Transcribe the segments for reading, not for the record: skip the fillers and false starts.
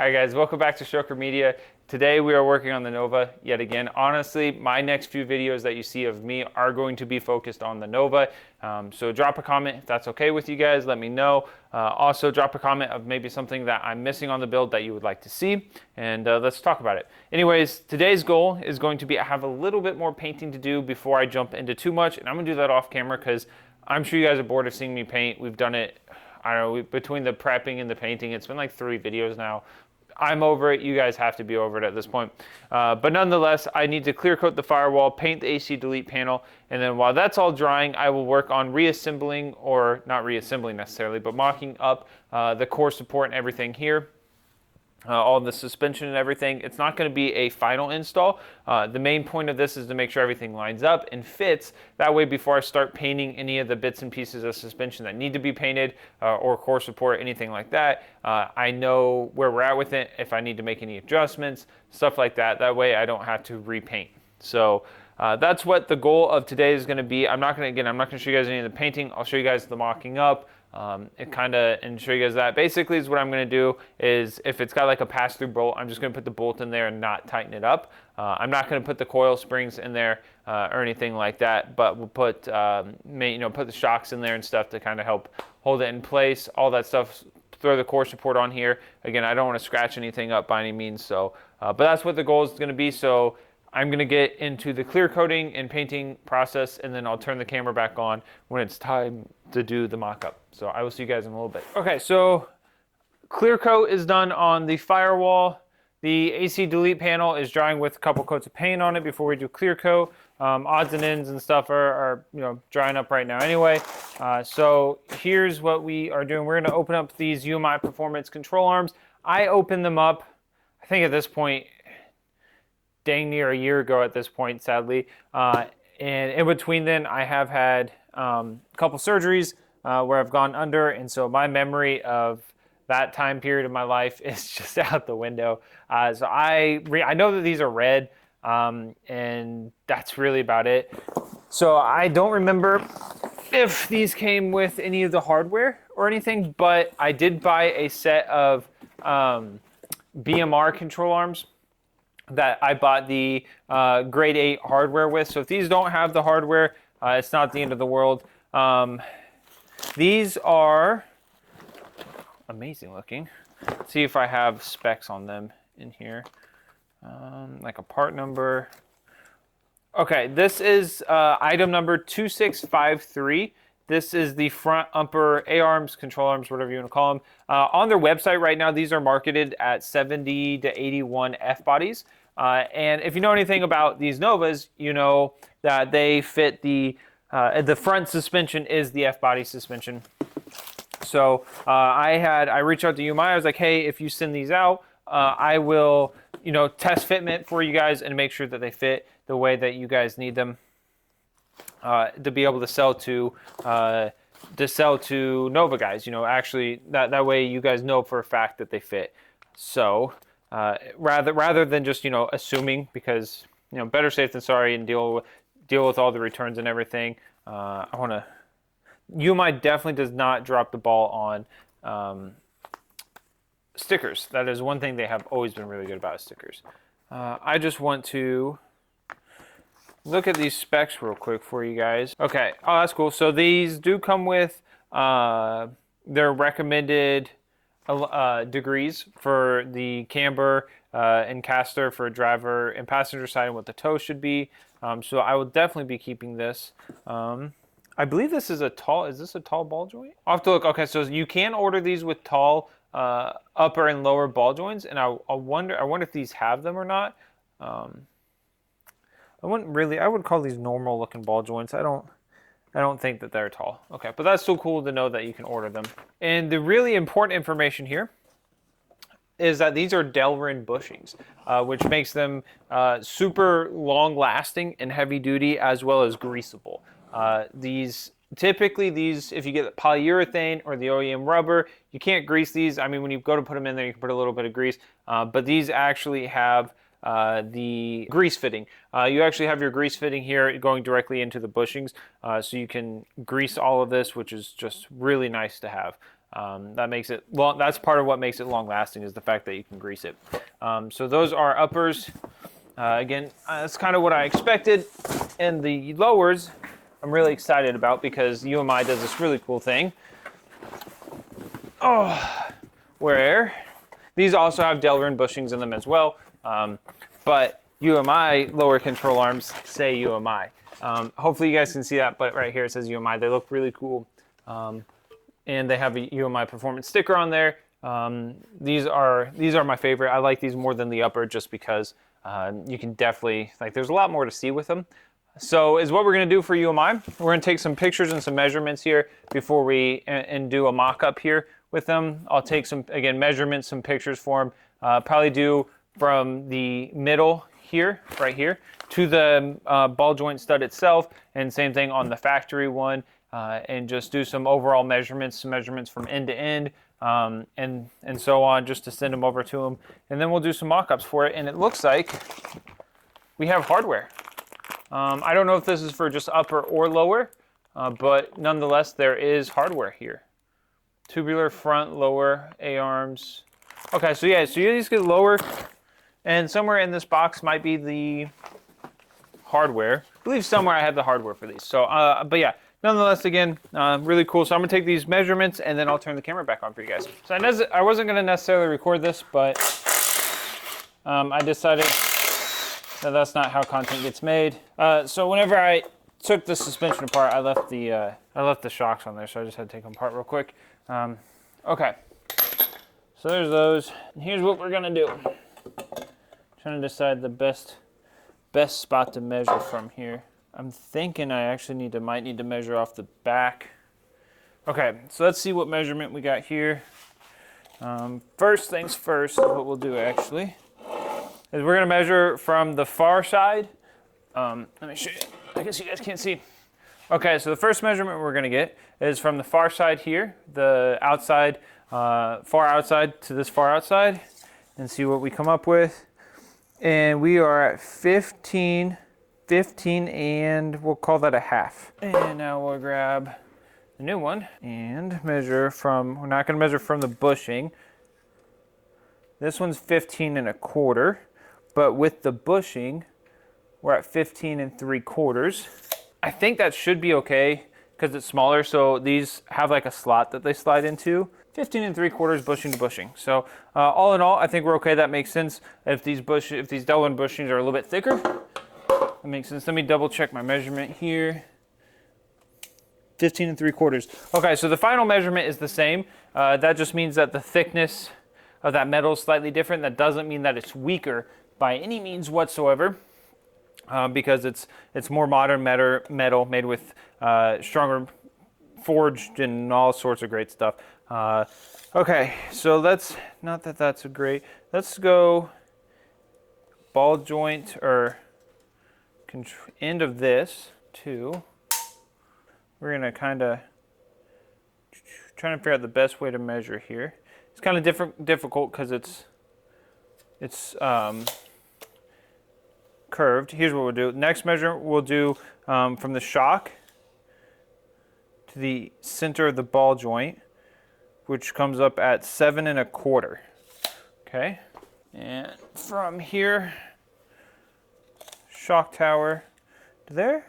Hi guys, welcome back to Stroker Media. Today we are working on the Nova yet again. Honestly, my next few videos that you see of me are going to be focused on the Nova. So drop a comment if that's okay with you guys, let me know. Also drop a comment of maybe something that I'm missing on the build that you would like to see, and let's talk about it. Anyways, today's goal is going to be I have a little bit more painting to do before I jump into too much, and I'm gonna do that off camera because I'm sure you guys are bored of seeing me paint. We've done it, I don't know, between the prepping and the painting, it's been like 3 videos now. I'm over it. You guys have to be over it at this point. But nonetheless, I need to clear coat the firewall, paint the AC delete panel, and then while that's all drying, I will work on reassembling, or not reassembling necessarily, but mocking up the core support and everything here. All the suspension and everything. It's not going to be a final install. The main point of this is to make sure everything lines up and fits. That way, before I start painting any of the bits and pieces of suspension that need to be painted or core support, anything like that, I know where we're at with it, if I need to make any adjustments, stuff like that. That way I don't have to repaint. So that's what the goal of today is going to be. I'm not going to show you guys any of the painting. I'll show you guys the mocking up. And show you guys that. Basically, is what I'm going to do is if it's got like a pass-through bolt, I'm just going to put the bolt in there and not tighten it up. I'm not going to put the coil springs in there or anything like that, but we'll put put the shocks in there and stuff to kind of help hold it in place. All that stuff. Throw the core support on here. Again, I don't want to scratch anything up by any means. So, but that's what the goal is going to be. So I'm going to get into the clear coating and painting process, and then I'll turn the camera back on when it's time to do the mock-up. So I will see you guys in a little bit. Okay, so clear coat is done on the firewall. The AC delete panel is drying with a couple coats of paint on it before we do clear coat. Odds and ends and stuff are drying up right now anyway. So here's what we are doing. We're going to open up these UMI performance control arms. I opened them up, I think at this point, dang near a year ago at this point, sadly. And in between then, I have had a couple surgeries where I've gone under, and so my memory of that time period of my life is just out the window. So I know that these are red, and that's really about it. So I don't remember if these came with any of the hardware or anything, but I did buy a set of BMR control arms that I bought the grade 8 hardware with. So if these don't have the hardware, it's not the end of the world. These are amazing looking. Let's see if I have specs on them in here. Like a part number. Okay, this is item number 2653. This is the front upper A-arms, control arms, whatever you want to call them. On their website right now, these are marketed at 70 to 81 F-bodies. And if you know anything about these Novas, you know that they fit the front suspension is the F-body suspension. So I reached out to UMI. I was like, hey, if you send these out, I will test fitment for you guys and make sure that they fit the way that you guys need them to be able to sell to Nova guys. Actually that way you guys know for a fact that they fit. So rather than just assuming, because better safe than sorry, and deal with all the returns and everything. UMI definitely does not drop the ball on stickers. That is one thing they have always been really good about, is stickers. I just want to look at these specs real quick for you guys. Okay, oh, that's cool. So these do come with their recommended degrees for the camber and caster for driver and passenger side, and what the toe should be. So I will definitely be keeping this. I believe this is is this a tall ball joint? I'll have to look. Okay, so you can order these with tall upper and lower ball joints, and I wonder if these have them or not. I would call these normal looking ball joints. I don't think that they're tall. Okay, but that's still cool to know that you can order them. And the really important information here is that these are Delrin bushings, which makes them super long lasting and heavy duty, as well as greasable. Typically these, if you get polyurethane or the OEM rubber, you can't grease these. I mean, when you go to put them in there, you can put a little bit of grease, but these actually have the grease fitting. You actually have your grease fitting here going directly into the bushings, so you can grease all of this, which is just really nice to have. That makes it long. That's part of what makes it long lasting, is the fact that you can grease it. So those are uppers. Again, that's kind of what I expected. And the lowers, I'm really excited about, because UMI does this really cool thing. Where these also have Delrin bushings in them as well. But UMI lower control arms say UMI. Hopefully you guys can see that, but right here it says UMI. They look really cool. And they have a UMI performance sticker on there. These are my favorite. I like these more than the upper, just because you can definitely, like, there's a lot more to see with them. So is what we're gonna do for UMI. We're gonna take some pictures and some measurements here before we and do a mock-up here with them. I'll take some, again, measurements, some pictures for them. Probably do from the middle here, right here, to the ball joint stud itself, and same thing on the factory one, and just do some overall measurements, some measurements from end to end, and so on, just to send them over to them. And then we'll do some mock-ups for it, and it looks like we have hardware. I don't know if this is for just upper or lower, but nonetheless, there is hardware here. Tubular front, lower, A-arms. Okay, so yeah, so these get lower, and somewhere in this box might be the hardware. I believe somewhere I have the hardware for these. So, but yeah, nonetheless, again, really cool. So I'm gonna take these measurements, and then I'll turn the camera back on for you guys. So I wasn't gonna necessarily record this, but I decided that that's not how content gets made. So whenever I took the suspension apart, I left the shocks on there, so I just had to take them apart real quick. Okay, so there's those. And here's what we're gonna do. Trying to decide the best spot to measure from here. I'm thinking I actually might need to measure off the back. Okay, so let's see what measurement we got here. First things first, what we'll do actually is we're gonna measure from the far side. Let me show you. I guess you guys can't see. Okay, so the first measurement we're gonna get is from the far side here, the outside, far outside to this far outside, and see what we come up with. And we are at 15, and we'll call that a half. And now we'll grab the new one and measure from, we're not gonna measure from the bushing. This one's 15 1/4, but with the bushing, we're at 15 3/4. I think that should be okay because it's smaller, so these have like a slot that they slide into. 15 3/4 bushing to bushing. So all in all, I think we're okay. That makes sense. If these Delrin bushings are a little bit thicker, that makes sense. Let me double check my measurement here. 15 3/4. Okay, so the final measurement is the same. That just means that the thickness of that metal is slightly different. That doesn't mean that it's weaker by any means whatsoever, because it's more modern metal made with stronger forged and all sorts of great stuff. Okay, so let's go ball joint or end of this to, we're gonna kind of trying to figure out the best way to measure here. It's kind of difficult because it's curved. Here's what we'll do. Next measurement we'll do from the shock to the center of the ball joint, which comes up at 7 1/4. Okay, and from here, shock tower to there,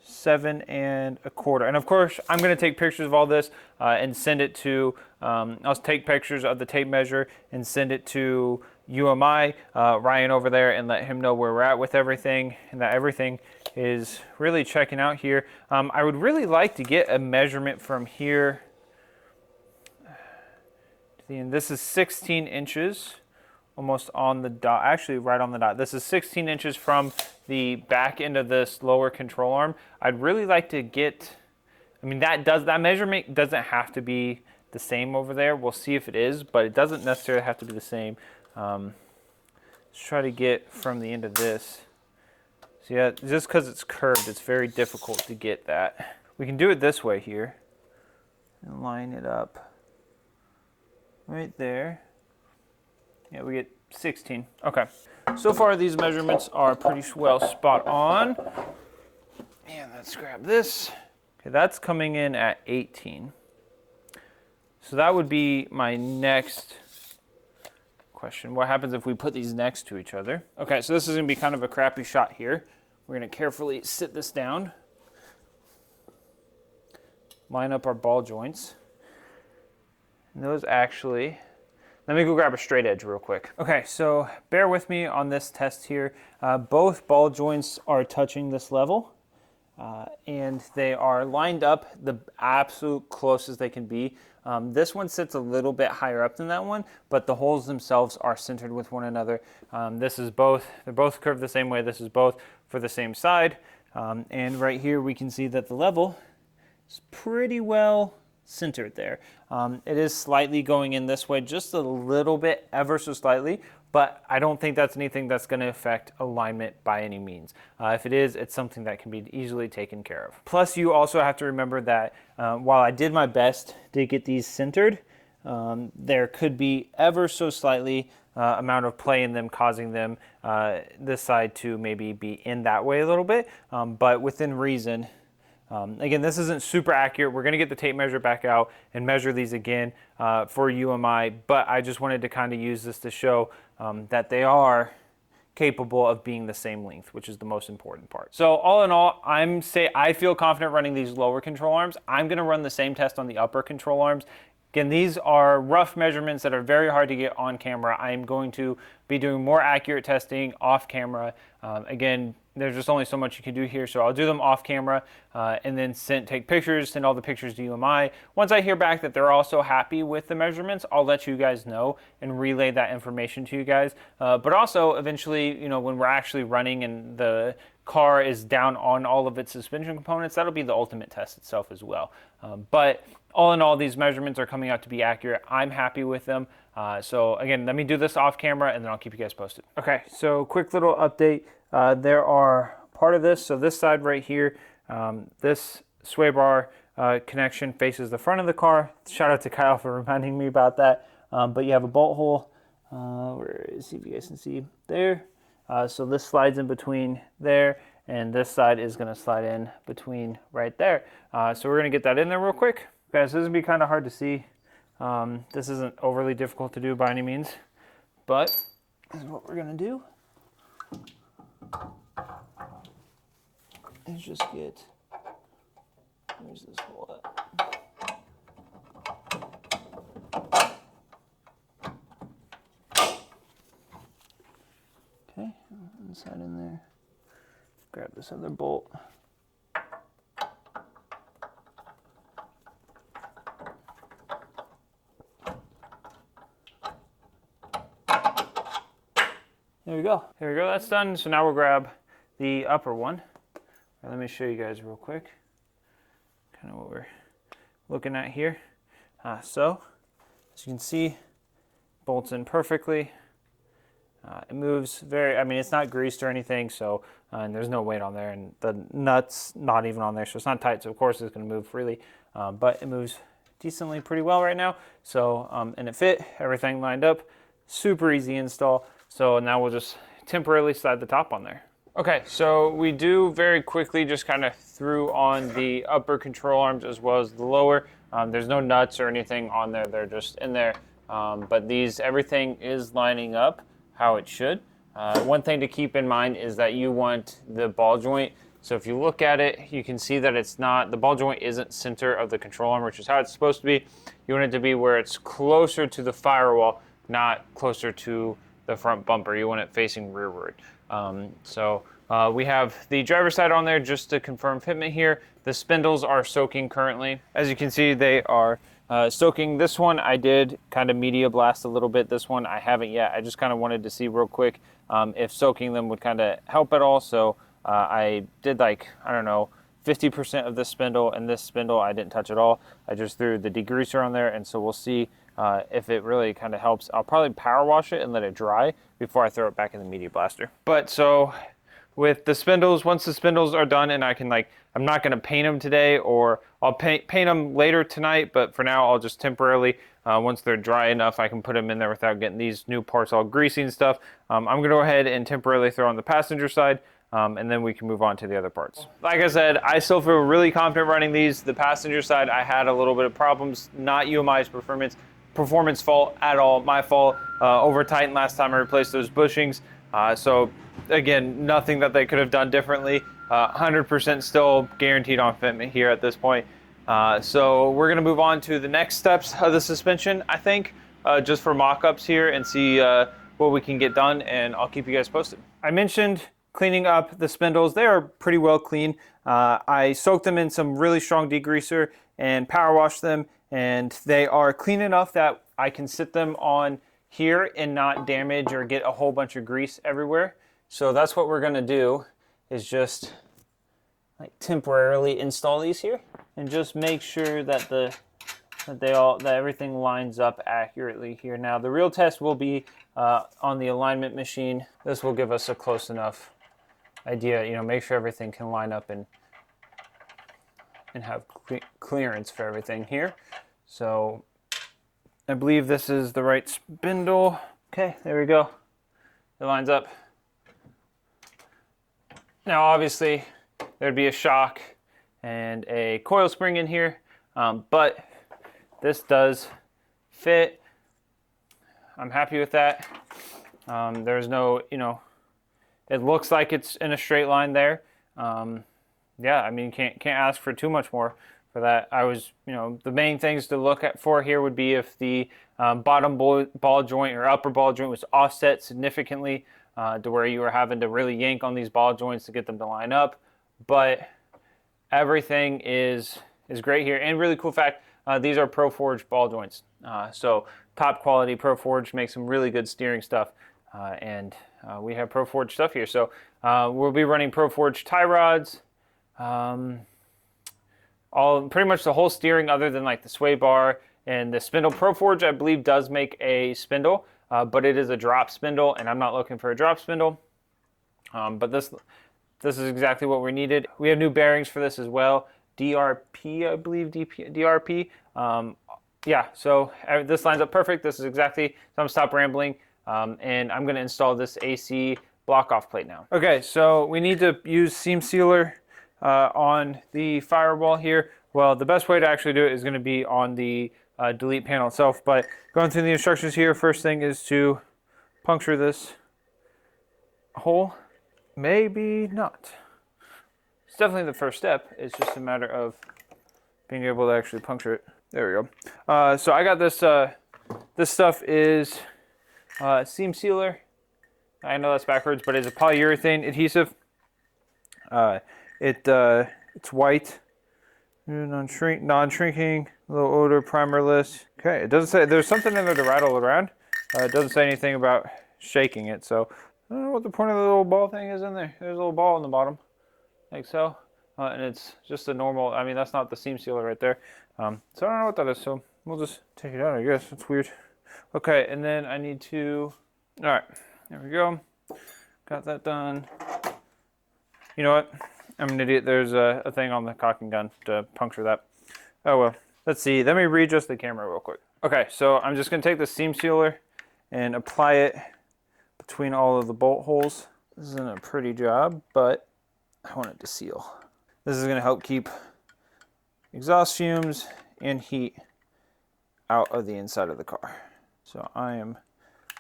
7 1/4. And of course, I'm going to take pictures of all this and send it to, I'll take pictures of the tape measure and send it to UMI, Ryan over there, and let him know where we're at with everything, and that everything is really checking out here. I would really like to get a measurement from here. And this is 16 inches, almost on the dot, actually right on the dot. This is 16 inches from the back end of this lower control arm. I'd really like to get, I mean, that measurement doesn't have to be the same over there. We'll see if it is, but it doesn't necessarily have to be the same. Let's try to get from the end of this. So yeah, just because it's curved, it's very difficult to get that. We can do it this way here and line it up right there. Yeah, we get 16. Okay. So far, these measurements are pretty well spot on. And let's grab this. Okay, that's coming in at 18. So that would be my next question. What happens if we put these next to each other? Okay, so this is gonna be kind of a crappy shot here. We're gonna carefully sit this down, line up our ball joints. And those actually, let me go grab a straight edge real quick. Okay, so bear with me on this test here. Both ball joints are touching this level. And they are lined up the absolute closest they can be. This one sits a little bit higher up than that one, but the holes themselves are centered with one another. This is both, they're both curved the same way. This is both for the same side. And right here we can see that the level is pretty well centered there. It is slightly going in this way, just a little bit, ever so slightly, but I don't think that's anything that's going to affect alignment by any means. If it is, it's something that can be easily taken care of. Plus, you also have to remember that while I did my best to get these centered, there could be ever so slightly amount of play in them, causing them this side to maybe be in that way a little bit, but within reason. Again, this isn't super accurate. We're going to get the tape measure back out and measure these again for UMI, but I just wanted to kind of use this to show that they are capable of being the same length, which is the most important part. So all in all, I feel confident running these lower control arms. I'm going to run the same test on the upper control arms. Again, these are rough measurements that are very hard to get on camera. I'm going to be doing more accurate testing off camera. Again, there's just only so much you can do here, so I'll do them off camera and then take pictures, send all the pictures to UMI. Once I hear back that they're also happy with the measurements, I'll let you guys know and relay that information to you guys. But also, eventually, you know, when we're actually running and the car is down on all of its suspension components, that'll be the ultimate test itself as well. But all in all, these measurements are coming out to be accurate. I'm happy with them. So again, let me do this off camera and then I'll keep you guys posted. Okay, so quick little update. There are part of this, so this side right here, this sway bar connection faces the front of the car. Shout out to Kyle for reminding me about that. But you have a bolt hole, see if you guys can see there. So this slides in between there, and this side is going to slide in between right there. So we're going to get that in there real quick. Okay, so this is going to be kind of hard to see. This isn't overly difficult to do by any means, but this is what we're going to do. Is just get, where's this hole at? Okay, inside in there. Grab this other bolt. There we go. There we go, that's done. So now we'll grab the upper one. Right, let me show you guys real quick. Kind of what we're looking at here. So, as you can see, bolts in perfectly. It moves very, I mean, it's not greased or anything, so, and there's no weight on there, and the nut's not even on there, so it's not tight, so of course it's going to move freely, but it moves decently pretty well right now. So, and it fit, everything lined up, super easy install. So now we'll just temporarily slide the top on there. Okay, so we do very quickly just kind of threw on the upper control arms as well as the lower. There's no nuts or anything on there, they're just in there. But everything is lining up how it should. One thing to keep in mind is that you want the ball joint. So if you look at it, you can see that the ball joint isn't center of the control arm, which is how it's supposed to be. You want it to be where it's closer to the firewall, not closer to the front bumper. You want it facing rearward. We have the driver's side on there just to confirm fitment here. The spindles are soaking currently. As you can see, they are soaking. This one I did kind of media blast a little bit. This one I haven't yet. I just kind of wanted to see real quick if soaking them would kind of help at all. So I did 50% of this spindle, and this spindle I didn't touch at all. I just threw the degreaser on there, and so we'll see if it really kind of helps. I'll probably power wash it and let it dry before I throw it back in the media blaster. But so with the spindles, once the spindles are done, and I can I'm not going to paint them today, or I'll paint them later tonight, but for now I'll just temporarily, once they're dry enough, I can put them in there without getting these new parts all greasy and stuff. I'm going to go ahead and temporarily throw on the passenger side. and then we can move on to the other parts. Like I said, I still feel really confident running these. The passenger side, I had a little bit of problems, not UMI's performance fault at all, my fault. Over tightened last time I replaced those bushings. So again, nothing that they could have done differently. 100% still guaranteed on fitment here at this point. So we're gonna move on to the next steps of the suspension, I think, just for mock-ups here and see what we can get done, and I'll keep you guys posted. I mentioned cleaning up the spindles. They are pretty well clean. I soaked them in some really strong degreaser and power washed them, and they are clean enough that I can sit them on here and not damage or get a whole bunch of grease everywhere. So that's what we're gonna do, is just like temporarily install these here and just make sure that that everything lines up accurately here. Now the real test will be on the alignment machine. This will give us a close enough idea, you know, make sure everything can line up and have clearance for everything here. So I believe this is the right spindle. Okay, there we go. It lines up. Now obviously there'd be a shock and a coil spring in here, but this does fit. I'm happy with that. There's no, you know, it looks like it's in a straight line there. Yeah, I mean, can't ask for too much more for that. I was, you know, the main things to look at for here would be if the bottom ball joint or upper ball joint was offset significantly to where you were having to really yank on these ball joints to get them to line up. But everything is great here. And really cool fact, these are Pro Forge ball joints. So top quality Pro Forge, makes some really good steering stuff. And we have Pro Forge stuff here. So we'll be running Pro Forge tie rods. Pretty much the whole steering other than like the sway bar and the spindle. Pro Forge, I believe, does make a spindle, but it is a drop spindle, and I'm not looking for a drop spindle. But this is exactly what we needed. We have new bearings for this as well. DRP, I believe, DRP. Yeah, so this lines up perfect. This is exactly, so I'm gonna stop rambling, and I'm gonna install this AC block off plate now. Okay, so we need to use seam sealer on the firewall here. Well, the best way to actually do it is gonna be on the delete panel itself, but going through the instructions here, first thing is to puncture this hole. Maybe not. It's definitely the first step. It's just a matter of being able to actually puncture it. There we go. So I got this, this stuff is seam sealer. I know that's backwards, but it's a polyurethane adhesive. It's white, non-shrinking, low odor, primerless. Okay, it doesn't say, there's something in there to rattle around. It doesn't say anything about shaking it, so I don't know what the point of the little ball thing is in there. There's a little ball in the bottom, like so. And it's just a normal, I mean, that's not the seam sealer right there. So I don't know what that is, so we'll just take it out, I guess. It's weird. Okay, and then I need to, all right, there we go. Got that done. You know what? I'm an idiot. There's a thing on the caulking gun to puncture that. Oh well. Let's see. Let me readjust the camera real quick. Okay, so I'm just going to take the seam sealer and apply it between all of the bolt holes. This isn't a pretty job, but I want it to seal. This is going to help keep exhaust fumes and heat out of the inside of the car. So I am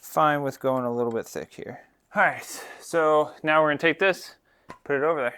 fine with going a little bit thick here. All right, so now we're going to take this, put it over there.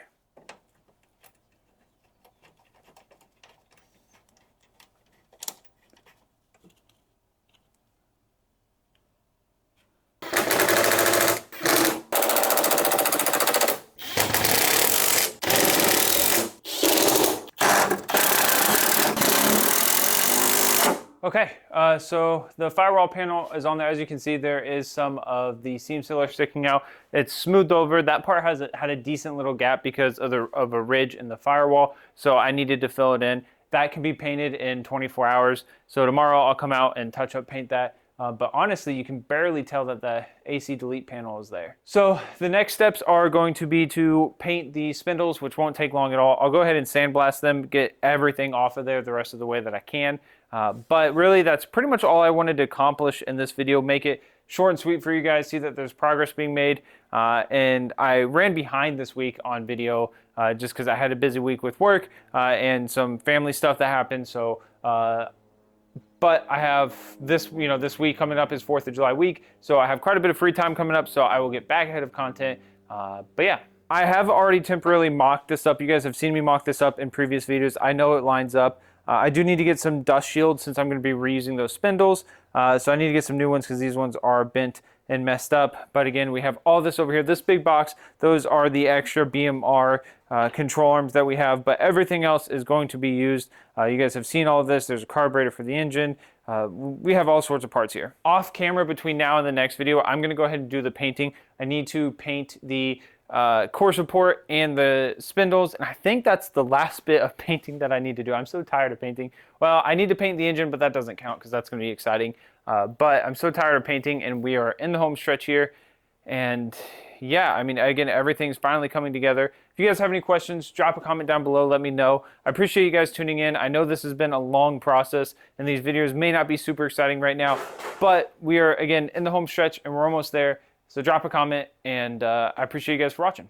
Okay, so the firewall panel is on there. As you can see, there is some of the seam sealer sticking out. It's smoothed over. That part had a decent little gap because of a ridge in the firewall, so I needed to fill it in. That can be painted in 24 hours. So tomorrow I'll come out and touch up paint that. But honestly, you can barely tell that the AC delete panel is there. So the next steps are going to be to paint the spindles, which won't take long at all. I'll go ahead and sandblast them, get everything off of there the rest of the way that I can. But really, that's pretty much all I wanted to accomplish in this video. Make it short and sweet for you guys, see that there's progress being made. And I ran behind this week on video just because I had a busy week with work and some family stuff that happened. So, but I have this, this week coming up is 4th of July week. So I have quite a bit of free time coming up. So I will get back ahead of content. But yeah, I have already temporarily mocked this up. You guys have seen me mock this up in previous videos. I know it lines up. I do need to get some dust shields since I'm going to be reusing those spindles. So I need to get some new ones because these ones are bent and messed up. But again, we have all this over here. This big box, those are the extra BMR control arms that we have. But everything else is going to be used. You guys have seen all of this. There's a carburetor for the engine. We have all sorts of parts here. Off camera between now and the next video, I'm going to go ahead and do the painting. I need to paint the core support and the spindles, and I think that's the last bit of painting that I need to do. I'm so tired of painting. Well, I need to paint the engine, but that doesn't count because that's going to be exciting. But I'm so tired of painting, and we are in the home stretch here. And yeah, I mean, again, everything's finally coming together. If you guys have any questions, drop a comment down below. Let me know. I appreciate you guys tuning in. I know this has been a long process, and these videos may not be super exciting right now, but we are, again, in the home stretch, and we're almost there. So drop a comment, and I appreciate you guys for watching.